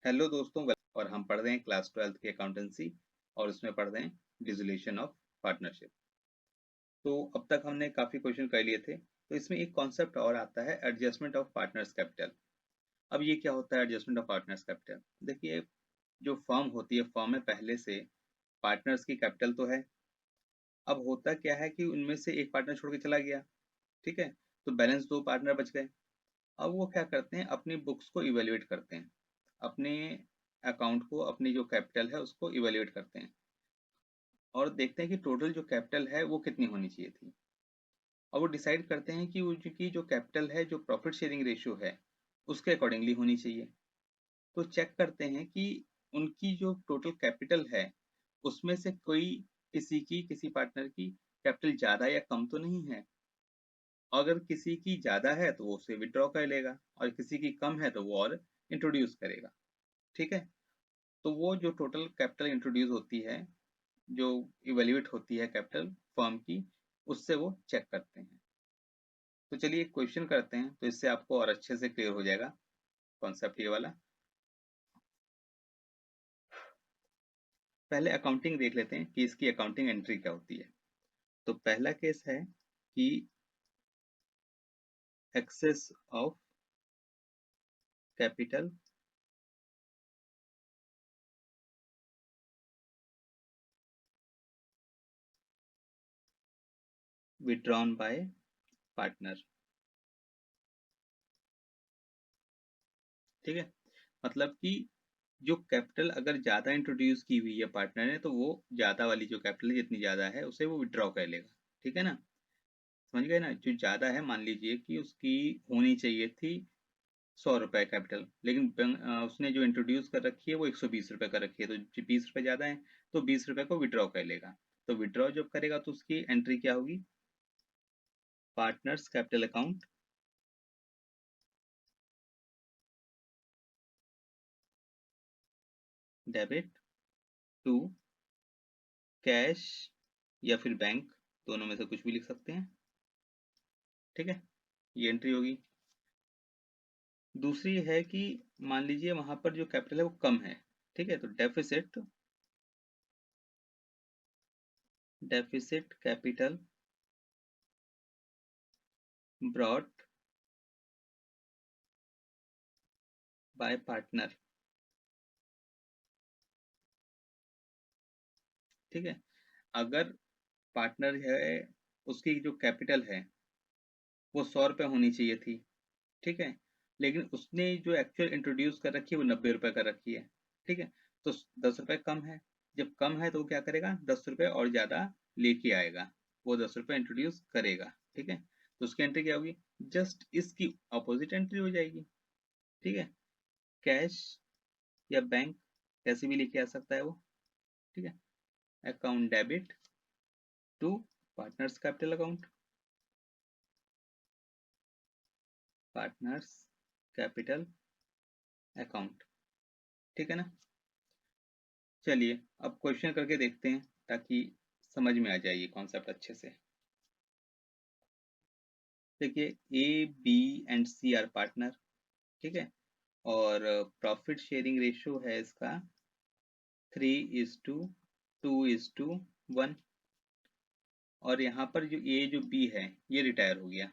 Hello दोस्तों और हम पढ़ रहे हैं क्लास 12th की अकाउंटेंसी और उसमें पढ़ रहे हैं डिसोल्यूशन ऑफ पार्टनरशिप। तो अब तक हमने काफ़ी क्वेश्चन कर लिए थे। तो इसमें एक कॉन्सेप्ट और आता है एडजस्टमेंट ऑफ पार्टनर्स कैपिटल। अब ये क्या होता है एडजस्टमेंट ऑफ पार्टनर्स कैपिटल? देखिए, जो फर्म होती है, फर्म में पहले से पार्टनर्स की कैपिटल तो है। अब होता क्या है कि उनमें से एक पार्टनर छोड़ के चला गया, ठीक है? तो बैलेंस दो पार्टनर बच गए। अब वो क्या करते हैं, अपनी बुक्स को इवेल्युएट करते हैं, अपने अकाउंट को, अपनी जो कैपिटल है उसको इवेल्युएट करते हैं और देखते हैं कि टोटल जो कैपिटल है वो कितनी होनी चाहिए थी। और वो डिसाइड करते हैं कि उनकी जो कैपिटल है, जो प्रॉफिट शेयरिंग रेशियो है, उसके अकॉर्डिंगली होनी चाहिए। तो चेक करते हैं कि उनकी जो टोटल कैपिटल है उसमें से कोई किसी पार्टनर की कैपिटल ज़्यादा या कम तो नहीं है। अगर किसी की ज़्यादा है तो वो उसे विड्रॉ कर लेगा और किसी की कम है तो वो और इंट्रोड्यूस करेगा। ठीक है? तो वो जो टोटल कैपिटल इंट्रोड्यूस होती है, जो इवेल्युएट होती है कैपिटल फर्म की, उससे वो चेक करते हैं। तो चलिए एक क्वेश्चन करते हैं, तो इससे आपको और अच्छे से क्लियर हो जाएगा कॉन्सेप्ट ये वाला। पहले अकाउंटिंग देख लेते हैं कि इसकी अकाउंटिंग एंट्री क्या होती है। तो पहला केस है कि excess of capital withdrawn by partner. ठीक है? मतलब कि जो कैपिटल अगर ज़्यादा इंट्रोड्यूस की हुई है पार्टनर ने, तो वो ज़्यादा वाली जो कैपिटल जितनी ज़्यादा है उसे वो विड्रॉ कर लेगा। ठीक है ना? समझ गए ना? जो ज़्यादा है, मान लीजिए कि उसकी होनी चाहिए थी 100 रुपये कैपिटल, लेकिन उसने जो इंट्रोड्यूस कर रखी है वो 120 रुपये कर रखी है, तो 20 रुपये ज़्यादा है, तो 20 रुपये को विड्रॉ कर लेगा। तो विड्रॉ जब करेगा तो उसकी एंट्री क्या होगी? Partner's capital account, debit to cash या फिर बैंक, दोनों में से कुछ भी लिख सकते हैं। ठीक है? ये एंट्री होगी। दूसरी है कि मान लीजिए वहां पर जो कैपिटल है वो कम है। ठीक है? तो deficit capital brought by partner. ठीक है? अगर पार्टनर है, उसकी जो कैपिटल है वो 100 रुपये होनी चाहिए थी। ठीक है? लेकिन उसने जो एक्चुअल इंट्रोड्यूस कर रखी है वो 90 रुपये कर रखी है। ठीक है? तो 10 रुपये कम है। जब कम है तो वो क्या करेगा, 10 रुपये और ज़्यादा लेके आएगा, वो 10 रुपये इंट्रोड्यूस करेगा। ठीक है? तो उसकी एंट्री क्या होगी? जस्ट इसकी अपोजिट एंट्री हो जाएगी। ठीक है? कैश या बैंक, कैसे भी लेके आ सकता है वो। ठीक है? Account debit to partner's capital account, partner's capital account. ठीक है ना? चलिए अब क्वेश्चन करके देखते हैं ताकि समझ में आ जाए ये कॉन्सेप्ट अच्छे से। देखिए, A B and C are partner. ठीक है? और प्रॉफिट शेयरिंग रेशियो है इसका 3:2:1। और यहाँ पर जो ए जो बी है ये रिटायर हो गया।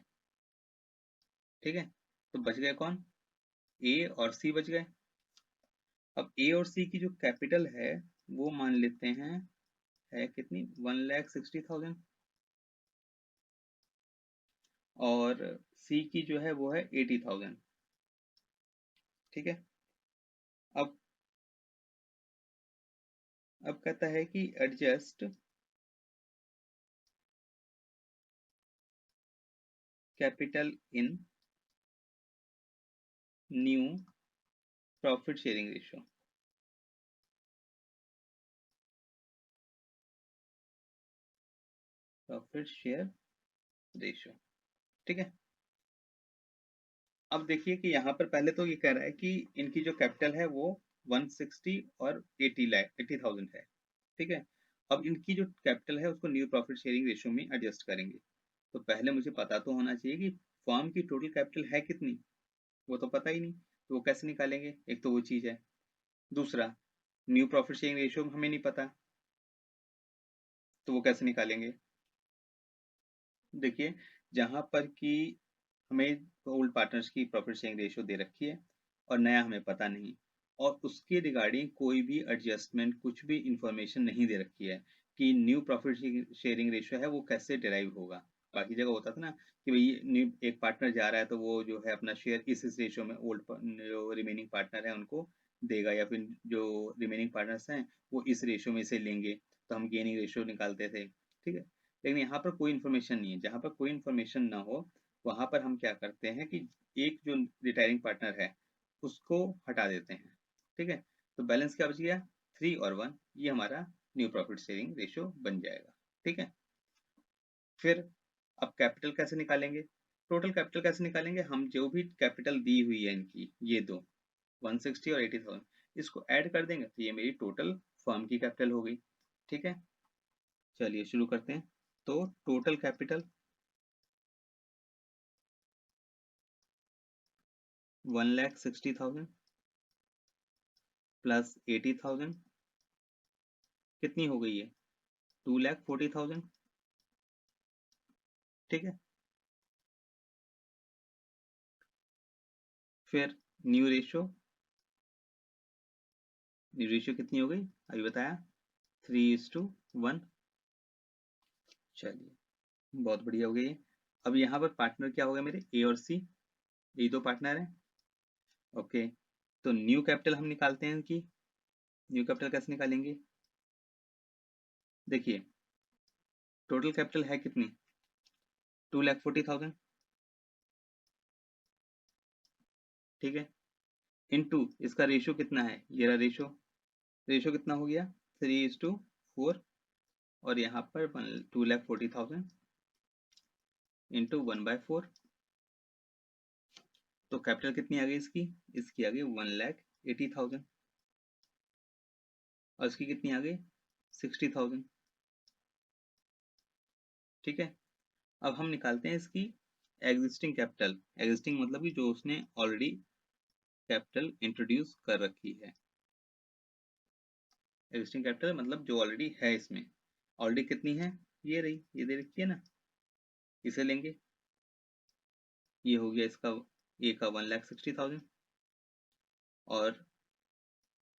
ठीक है? तो बच गए कौन? ए और सी बच गए। अब ए और सी की जो कैपिटल है वो मान लेते हैं है कितनी, 1,60,000। और सी की जो है वो है 80,000। ठीक है? अब अब कहता है कि adjust capital in new profit sharing ratio. Profit share ratio. ठीक है? अब देखिए कि यहाँ पर पहले तो ये कह रहा है कि इनकी जो कैपिटल है वो 160 और 80,000 है। ठीक है? अब इनकी जो कैपिटल है उसको न्यू प्रॉफिट शेयरिंग रेशियो में एडजस्ट करेंगे। तो पहले मुझे पता तो होना चाहिए कि फर्म की टोटल कैपिटल है कितनी। वो तो पता ही नहीं, तो वो कैसे निकालेंगे? एक तो वो चीज़ है। दूसरा, न्यू प्रॉफिट शेयरिंग रेशियो हमें नहीं पता, तो वो कैसे निकालेंगे? देखिए, जहाँ पर कि हमें ओल्ड पार्टनर्स की प्रॉफिट शेयरिंग रेशियो दे रखी है और नया हमें पता नहीं, और उसके रिगार्डिंग कोई भी एडजस्टमेंट, कुछ भी इंफॉर्मेशन नहीं दे रखी है कि न्यू प्रॉफिट शेयरिंग रेशियो है वो कैसे डिराइव होगा। बाकी जगह होता था ना कि भाई न्यू एक पार्टनर जा रहा है तो वो जो है अपना शेयर इस रेशियो में ओल्ड जो रिमेनिंग पार्टनर है उनको देगा, या फिर जो रिमेनिंग पार्टनर्स हैं वो इस रेशियो में से लेंगे, तो हम गेनिंग रेशियो निकालते थे, ठीक है। लेकिन यहाँ पर कोई इन्फॉर्मेशन नहीं है। जहाँ पर कोई इन्फॉर्मेशन ना हो वहाँ पर हम क्या करते हैं कि एक जो रिटायरिंग पार्टनर है उसको हटा देते हैं, ठीक है। तो बैलेंस क्या बच गया? 3 और 1, ये हमारा न्यू प्रॉफिट शेयरिंग रेशियो बन जाएगा, ठीक है। फिर अब कैपिटल कैसे निकालेंगे? टोटल कैपिटल कैसे निकालेंगे? हम जो भी कैपिटल दी हुई है इनकी, ये दो 160 और 80,000, इसको ऐड कर देंगे तो ये मेरी टोटल फर्म की कैपिटल हो गई, ठीक है। चलिए शुरू करते हैं। तो टोटल कैपिटल 1,60,000 प्लस 80,000 कितनी हो गई है? 2,40,000, ठीक है। फिर न्यू रेशियो कितनी हो गई अभी बताया? 3:1। चलिए, बहुत बढ़िया हो गई है। अब यहाँ पर पार्टनर क्या हो गया मेरे? ए और सी, ये दो पार्टनर हैं, ओके। तो न्यू कैपिटल हम निकालते हैं इनकी। न्यू कैपिटल कैसे निकालेंगे? देखिए, टोटल कैपिटल है कितनी? 2,40,000, ठीक है। इनटू इसका रेशियो कितना है? ये रहा रेशियो। रेशियो कितना हो गया? 3:4। और यहाँ पर 2,40,000 इंटू 1/4। तो कैपिटल कितनी आ गई इसकी? इसकी आ गई 1,80,000। और इसकी कितनी आ गई? 60,000, ठीक है। अब हम निकालते हैं इसकी एग्जिस्टिंग कैपिटल। एग्जिस्टिंग मतलब कि जो उसने ऑलरेडी कैपिटल इंट्रोड्यूस कर रखी है। एग्जिस्टिंग कैपिटल मतलब जो ऑलरेडी है इसमें। ऑलरेडी कितनी है? ये रही, ये दे रखी है ना, इसे लेंगे। ये हो गया इसका, ए का 1,60,000 और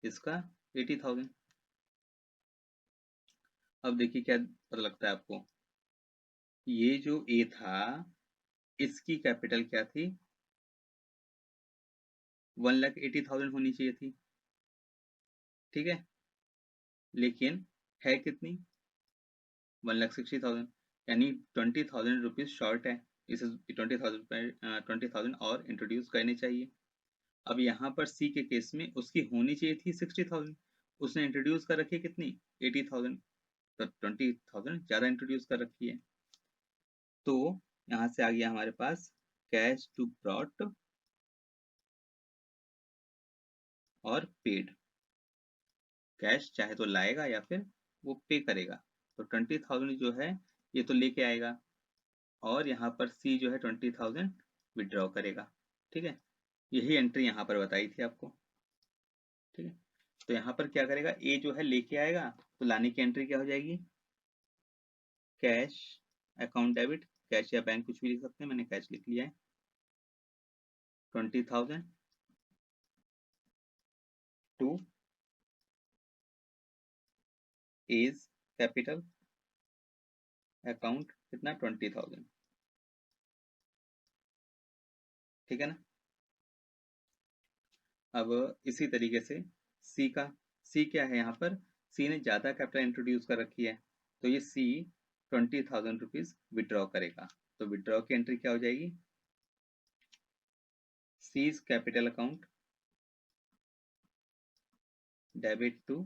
इसका 80,000। अब देखिए क्या पता लगता है आपको? ये जो ए था इसकी कैपिटल क्या थी? 1,80,000 होनी चाहिए थी, ठीक है। लेकिन है कितनी? 1,60,000, यानी 20,000 रुपीज शॉर्ट है। इसे 20,000 और इंट्रोड्यूस करने चाहिए। अब यहाँ पर सी के केस में उसकी होनी चाहिए थी 60,000, उसने इंट्रोड्यूस कर रखी है कितनी? 80,000, तो 20,000 ज्यादा इंट्रोड्यूस कर रखी है। तो यहाँ से आ गया हमारे पास कैश टू ब्रॉट और पेड। कैश चाहे तो लाएगा या फिर वो पे करेगा। तो 20,000 जो है ये तो लेके आएगा, और यहाँ पर सी जो है 20,000 विड्रॉ करेगा, ठीक है। यही एंट्री यहाँ पर बताई थी आपको, ठीक है। तो यहाँ पर क्या करेगा? ए जो है लेके आएगा, तो लाने की एंट्री क्या हो जाएगी? कैश अकाउंट डेबिट, कैश या बैंक कुछ भी लिख सकते हैं, मैंने कैश लिख लिया है। 20,000 टू एज कैपिटल अकाउंट कितना? 20,000, ठीक है ना। अब इसी तरीके से सी का, सी क्या है यहाँ पर? सी ने ज्यादा कैपिटल इंट्रोड्यूस कर रखी है, तो ये सी 20,000 रुपीज विड्रॉ करेगा। तो विड्रॉ की एंट्री क्या हो जाएगी? C's capital account debit to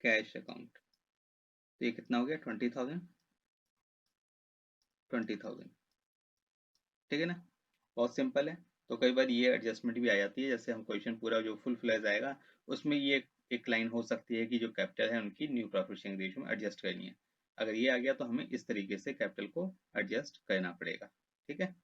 cash account. तो ये कितना हो गया? 20,000, 20,000, ठीक है ना। बहुत सिंपल है। तो कई बार ये एडजस्टमेंट भी आ जाती है, जैसे हम क्वेश्चन पूरा जो फुल फ्लैज आएगा उसमें ये एक लाइन हो सकती है कि जो कैपिटल है उनकी न्यू प्रॉफिट शेयरिंग रेशियो में एडजस्ट करनी है। अगर ये आ गया तो हमें इस तरीके से कैपिटल को एडजस्ट करना पड़ेगा, ठीक है।